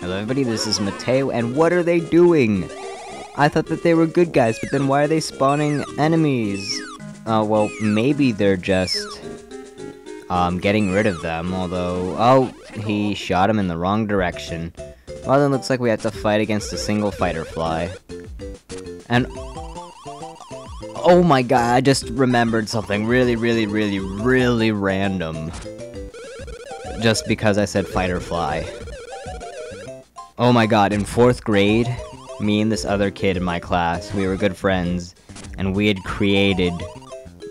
Hello everybody, this is Mateo, and what are they doing? I thought that they were good guys, but then why are they spawning enemies? Well, maybe they're just, getting rid of them, although... Oh, he shot him in the wrong direction. Well, then looks like we have to fight against a single fighter fly. And... oh my god, I just remembered something really random. Just because I said fighter fly. Oh my god, in 4th grade, me and this other kid in my class, we were good friends, and we had created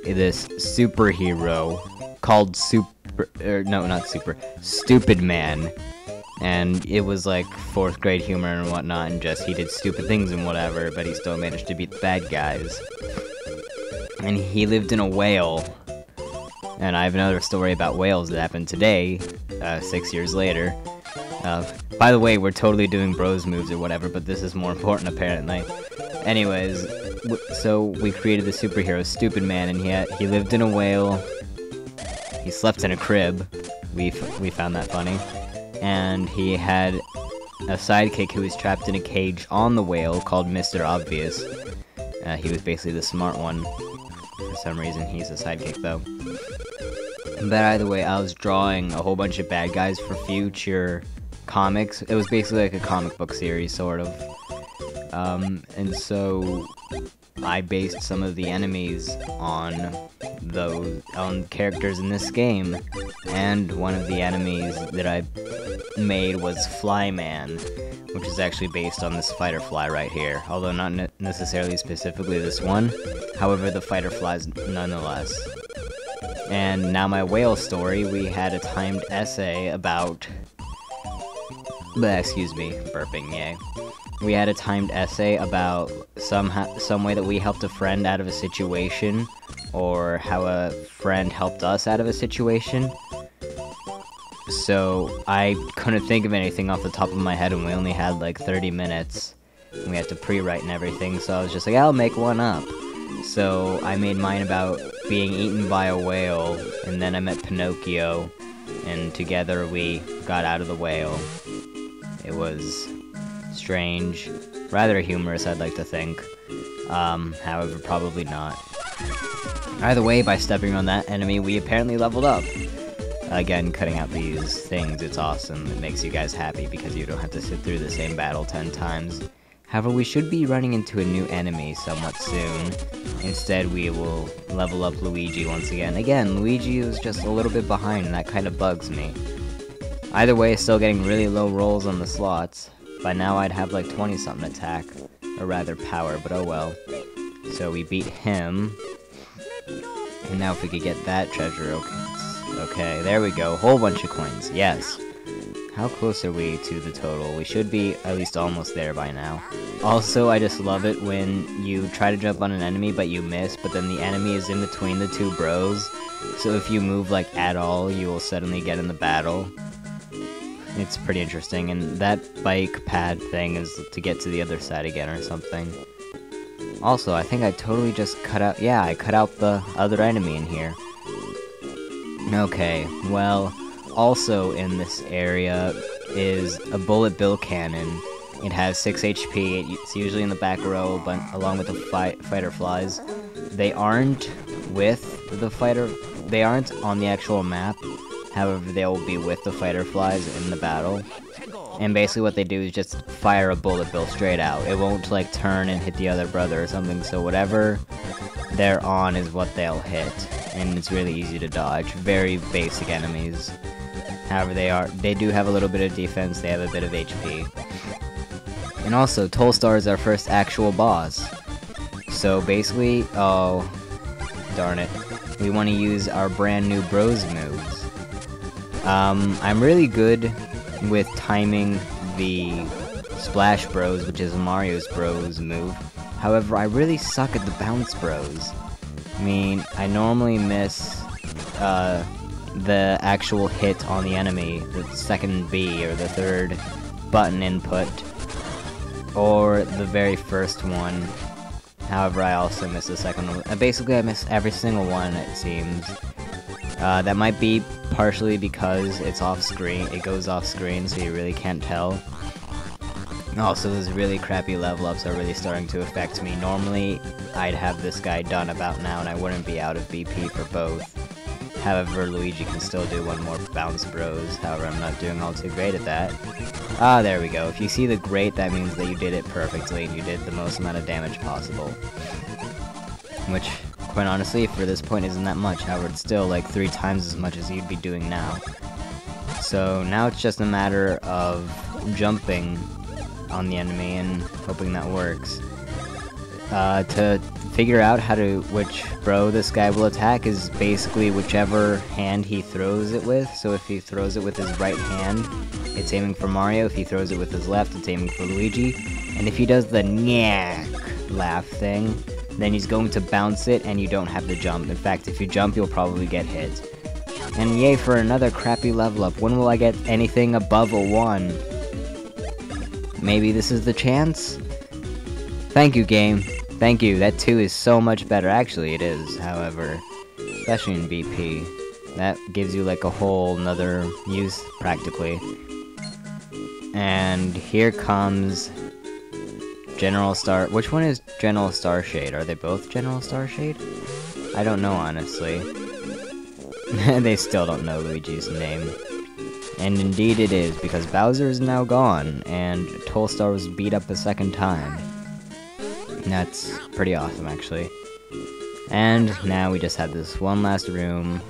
this superhero called Stupid Man. And it was like 4th grade humor and whatnot, and just he did stupid things and whatever, but he still managed to beat the bad guys. And he lived in a whale. And I have another story about whales that happened today, 6 years later. By the way, we're totally doing bros moves or whatever, but this is more important apparently. Anyways, so we created the superhero Stupid Man, and he lived in a whale. He slept in a crib. We found that funny. And he had a sidekick who was trapped in a cage on the whale called Mr. Obvious. He was basically the smart one. For some reason, he's a sidekick though. But either way, I was drawing a whole bunch of bad guys for future comics. It was basically like a comic book series, sort of. And so I based some of the enemies on characters in this game. And one of the enemies that I made was Flyman, which is actually based on this fighter fly right here. Although not necessarily specifically this one. However, the fighter flies nonetheless. And now my whale story, we had a timed essay about... excuse me, burping, yay. We had a timed essay about some way that we helped a friend out of a situation, or how a friend helped us out of a situation. So I couldn't think of anything off the top of my head, and we only had like 30 minutes. We had to pre-write and everything, so I was just like, I'll make one up. So I made mine about being eaten by a whale, and then I met Pinocchio, and together we got out of the whale. It was strange, rather humorous, I'd like to think. However, probably not. Either way, by stepping on that enemy, we apparently leveled up. Again, cutting out these things, it's awesome. It makes you guys happy because you don't have to sit through the same battle 10 times. However, we should be running into a new enemy somewhat soon. Instead, we will level up Luigi once again. Again, Luigi is just a little bit behind, and that kind of bugs me. Either way, still getting really low rolls on the slots. By now, I'd have like 20-something attack, or rather power, but oh well. So we beat him. And now if we could get that treasure, okay, there we go. Whole bunch of coins, yes. How close are we to the total? We should be at least almost there by now. Also, I just love it when you try to jump on an enemy but you miss, but then the enemy is in between the two bros. So if you move like at all, you will suddenly get in the battle. It's pretty interesting, and that bike pad thing is to get to the other side again or something. Also, I think I totally just cut out, yeah, I cut out the other enemy in here. Okay, well... also in this area is a bullet bill cannon. It has 6 HP, it's usually in the back row, but along with the fighter flies. They aren't they aren't on the actual map, however they will be with the fighter flies in the battle. And basically what they do is just fire a bullet bill straight out. It won't like turn and hit the other brother or something, so whatever they're on is what they'll hit. And it's really easy to dodge. Very basic enemies. However, they do have a little bit of defense, they have a bit of HP. And also, Tolstar is our first actual boss. So basically, oh, darn it. We want to use our brand new bros moves. I'm really good with timing the Splash Bros, which is Mario's bros move. However, I really suck at the Bounce Bros. I mean, I normally miss, the actual hit on the enemy, the second B or the third button input, or the very first one. However, I also miss the second one. Basically, I miss every single one, it seems. That might be partially because it's off screen, it goes off screen, so you really can't tell. Also, those really crappy level ups are really starting to affect me. Normally, I'd have this guy done about now and I wouldn't be out of BP for both. However, Luigi can still do one more bounce bros. However, I'm not doing all too great at that. Ah, there we go. If you see the great, that means that you did it perfectly and you did the most amount of damage possible. Which, quite honestly, for this point isn't that much. However, it's still like 3 times as much as you'd be doing now. So now it's just a matter of jumping on the enemy and hoping that works. To figure out which bro this guy will attack is basically whichever hand he throws it with. So if he throws it with his right hand, it's aiming for Mario. If he throws it with his left, it's aiming for Luigi. And if he does the nyak laugh thing, then he's going to bounce it and you don't have to jump. In fact, if you jump, you'll probably get hit. And yay for another crappy level up. When will I get anything above a 1? Maybe this is the chance? Thank you, game. Thank you. That 2 is so much better. Actually, it is, however. Especially in BP. That gives you like a whole nother use, practically. And here comes General Star... Which one is General Starshade? Are they both General Starshade? I don't know, honestly. They still don't know Luigi's name. And indeed it is, because Bowser is now gone, and Tolstar was beat up a second time. That's pretty awesome, actually. And now we just have this one last room,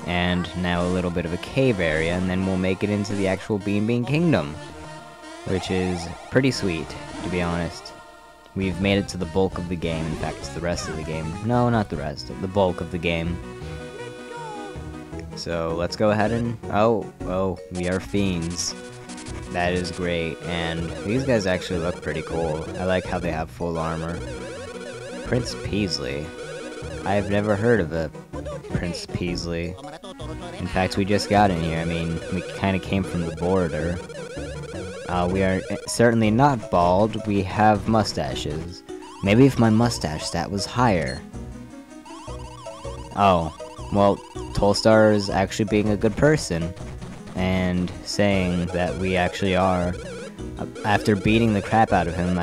and now a little bit of a cave area, and then we'll make it into the actual Bean Bean Kingdom. Which is pretty sweet, to be honest. We've made it to the bulk of the game, in fact, the rest of the game. No, not the rest, the bulk of the game. So, let's go ahead and... Oh, we are fiends. That is great, and these guys actually look pretty cool. I like how they have full armor. Prince Peasley. I've never heard of a Prince Peasley. In fact, we just got in here. I mean, we kind of came from the border. We are certainly not bald. We have mustaches. Maybe if my mustache stat was higher. Oh, well, Tolstar is actually being a good person. And saying that we actually are. After beating the crap out of him,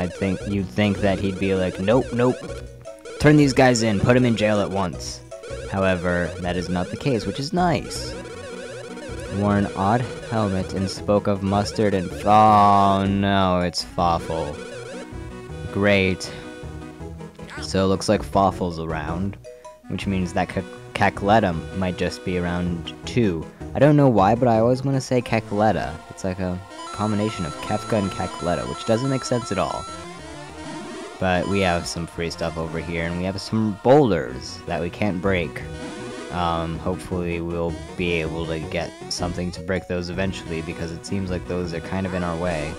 you'd think that he'd be like, nope, turn these guys in, put them in jail at once. However, that is not the case, which is nice. Wore an odd helmet and spoke of mustard and... Oh no, it's Fawful. Great. So it looks like Fawful's around, which means that Cacletta might just be around too. I don't know why, but I always want to say Cacletta. It's like a combination of Kefka and Cacletta, which doesn't make sense at all. But we have some free stuff over here, and we have some boulders that we can't break. Hopefully we'll be able to get something to break those eventually, because it seems like those are kind of in our way.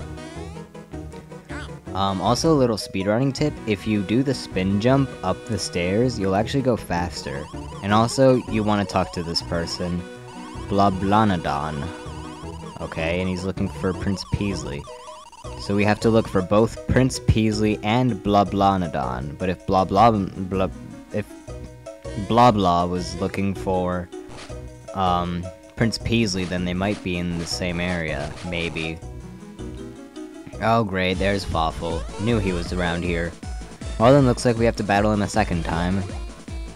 Also a little speedrunning tip, if you do the spin jump up the stairs, you'll actually go faster. And also, you want to talk to this person, Blablanadon. Okay, and he's looking for Prince Peasley. So we have to look for both Prince Peasley and Blablanadon. But if Blabla was looking for Prince Peasley, then they might be in the same area, maybe. Oh great, there's Fawful. Knew he was around here. Well then, looks like we have to battle him a second time.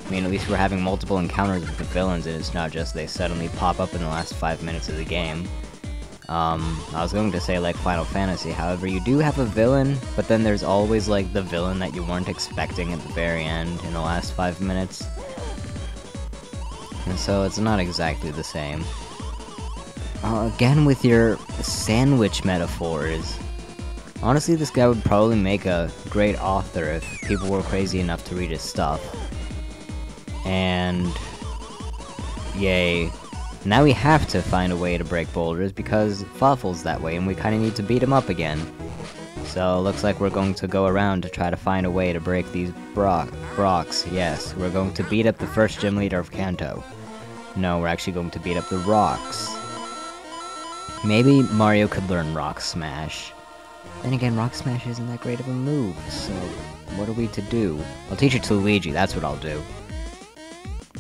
I mean, at least we're having multiple encounters with the villains, and it's not just they suddenly pop up in the last 5 minutes of the game. I was going to say like Final Fantasy, however, you do have a villain, but then there's always like the villain that you weren't expecting at the very end in the last 5 minutes. And so it's not exactly the same. Again with your sandwich metaphors. Honestly, this guy would probably make a great author if people were crazy enough to read his stuff. And... yay. Now we have to find a way to break boulders because Fawful's that way and we kinda need to beat him up again. So, looks like we're going to go around to try to find a way to break these rocks. Yes, we're going to beat up the first gym leader of Kanto. No, we're actually going to beat up the rocks. Maybe Mario could learn Rock Smash. Then again, Rock Smash isn't that great of a move, so what are we to do? I'll teach it to Luigi, that's what I'll do.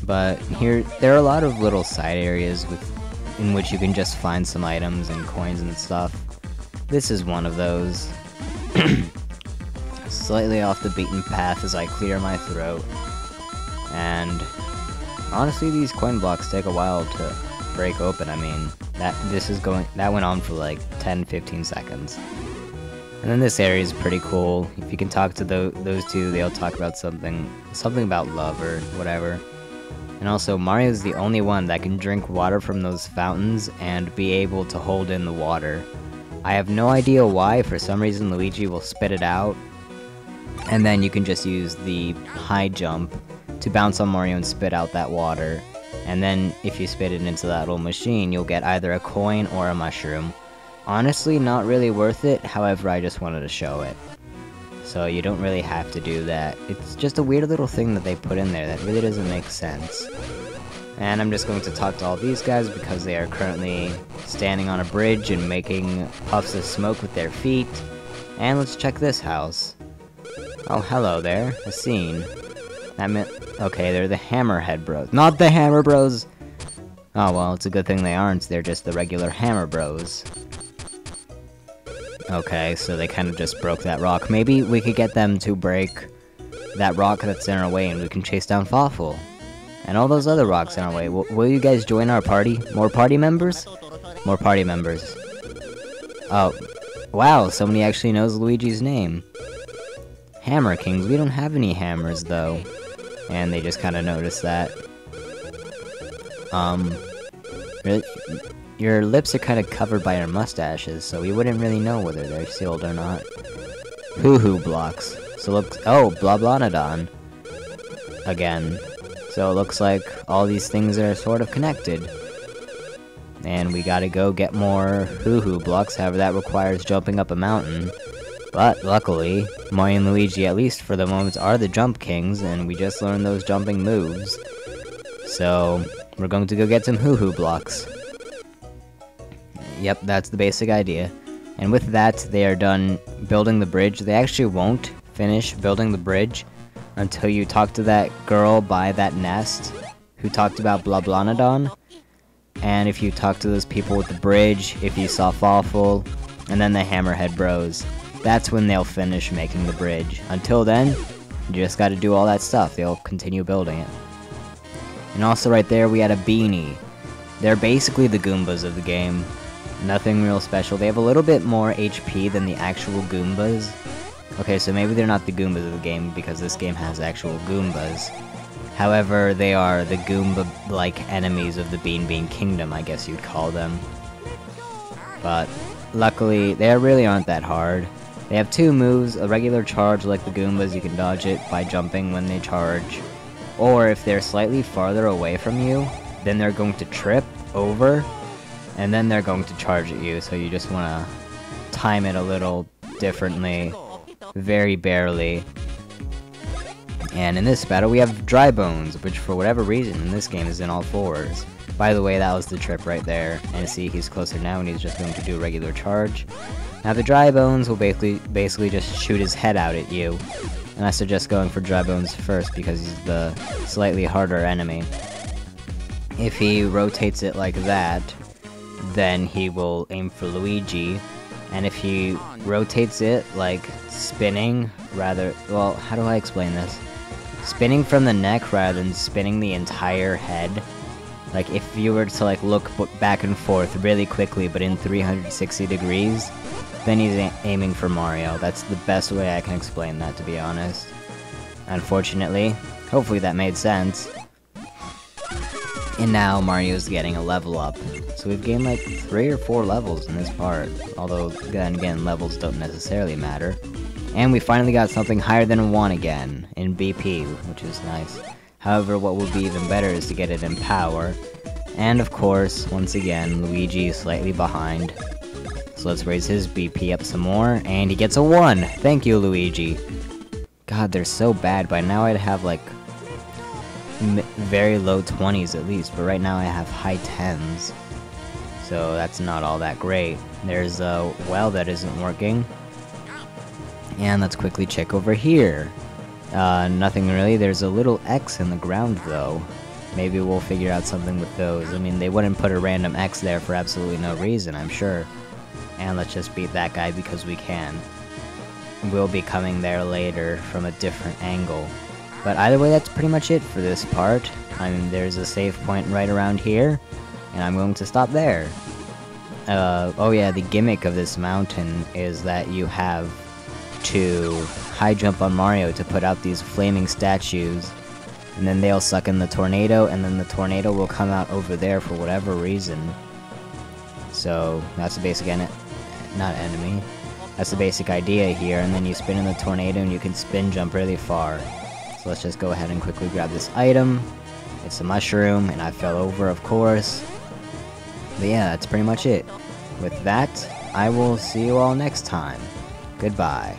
But here, there are a lot of little side areas in which you can just find some items and coins and stuff. This is one of those. Slightly off the beaten path as I clear my throat. And honestly, these coin blocks take a while to break open. I mean, that went on for like 10-15 seconds. And then this area is pretty cool. If you can talk to those two, they'll talk about something about love or whatever. And also, Mario's the only one that can drink water from those fountains and be able to hold in the water. I have no idea why. For some reason, Luigi will spit it out, and then you can just use the high jump to bounce on Mario and spit out that water. And then, if you spit it into that little machine, you'll get either a coin or a mushroom. Honestly, not really worth it, however, I just wanted to show it. So you don't really have to do that. It's just a weird little thing that they put in there that really doesn't make sense. And I'm just going to talk to all these guys because they are currently standing on a bridge and making puffs of smoke with their feet. And let's check this house. Oh, hello there. A scene. That meant... Okay, they're the Hammerhead Bros. Not the Hammer Bros! Oh, well, it's a good thing they aren't. They're just the regular Hammer Bros. Okay, so they kind of just broke that rock. Maybe we could get them to break that rock that's in our way and we can chase down Fawful. And all those other rocks in our way. Will you guys join our party? More party members? More party members. Oh, wow, somebody actually knows Luigi's name. Hammer Kings. We don't have any hammers, though. And they just kind of noticed that. Really? Your lips are kind of covered by your mustaches, so we wouldn't really know whether they're sealed or not. Hoohoo blocks. So oh, Blablonodon. Again. So it looks like all these things are sort of connected. And we gotta go get more Hoohoo blocks, however that requires jumping up a mountain. But luckily, Mario and Luigi, at least for the moment, are the Jump Kings, and we just learned those jumping moves. So, we're going to go get some Hoohoo blocks. Yep, that's the basic idea. And with that, they are done building the bridge. They actually won't finish building the bridge until you talk to that girl by that nest who talked about Blablonodon. And if you talk to those people with the bridge, if you saw Fawful, and then the Hammerhead Bros, that's when they'll finish making the bridge. Until then, you just gotta do all that stuff. They'll continue building it. And also right there, we had a beanie. They're basically the Goombas of the game. Nothing real special. They have a little bit more HP than the actual Goombas. Okay, so maybe they're not the Goombas of the game because this game has actual Goombas. However, they are the Goomba-like enemies of the Bean Kingdom, I guess you'd call them. But luckily, they really aren't that hard. They have two moves, a regular charge like the Goombas, you can dodge it by jumping when they charge. Or if they're slightly farther away from you, then they're going to trip over, and then they're going to charge at you, so you just want to time it a little differently, very barely. And in this battle we have Dry Bones, which for whatever reason in this game is in all fours. By the way, that was the trip right there, and see, he's closer now and he's just going to do a regular charge. Now the Dry Bones will basically just shoot his head out at you, and I suggest going for Dry Bones first because he's the slightly harder enemy. If he rotates it like that, then he will aim for Luigi, and if he rotates it like spinning rather, well, how do I explain this? Spinning from the neck rather than spinning the entire head. Like if you were to like look back and forth really quickly but in 360 degrees, then he's aiming for Mario. That's the best way I can explain that, to be honest. Unfortunately, hopefully that made sense. And now Mario's getting a level up. So we've gained like 3 or 4 levels in this part. Although, then again, levels don't necessarily matter. And we finally got something higher than 1 again, in BP, which is nice. However, what would be even better is to get it in power. And of course, once again, Luigi is slightly behind. So let's raise his BP up some more, and he gets a 1! Thank you, Luigi! God, they're so bad. By now I'd have like very low 20s at least, but right now I have high 10s. So that's not all that great. There's a well that isn't working. And let's quickly check over here. Nothing really. There's a little X in the ground though. Maybe we'll figure out something with those. I mean, they wouldn't put a random X there for absolutely no reason, I'm sure. And let's just beat that guy because we can. will be coming there later from a different angle. But either way, that's pretty much it for this part. There's a save point right around here, and I'm going to stop there. Oh yeah, the gimmick of this mountain is that you have to high jump on Mario to put out these flaming statues, and then they'll suck in the tornado, and then the tornado will come out over there for whatever reason. So that's the basic not enemy. That's the basic idea here, and then you spin in the tornado and you can spin jump really far. So let's just go ahead and quickly grab this item. It's a mushroom, and I fell over, of course. But yeah, that's pretty much it. With that, I will see you all next time. Goodbye.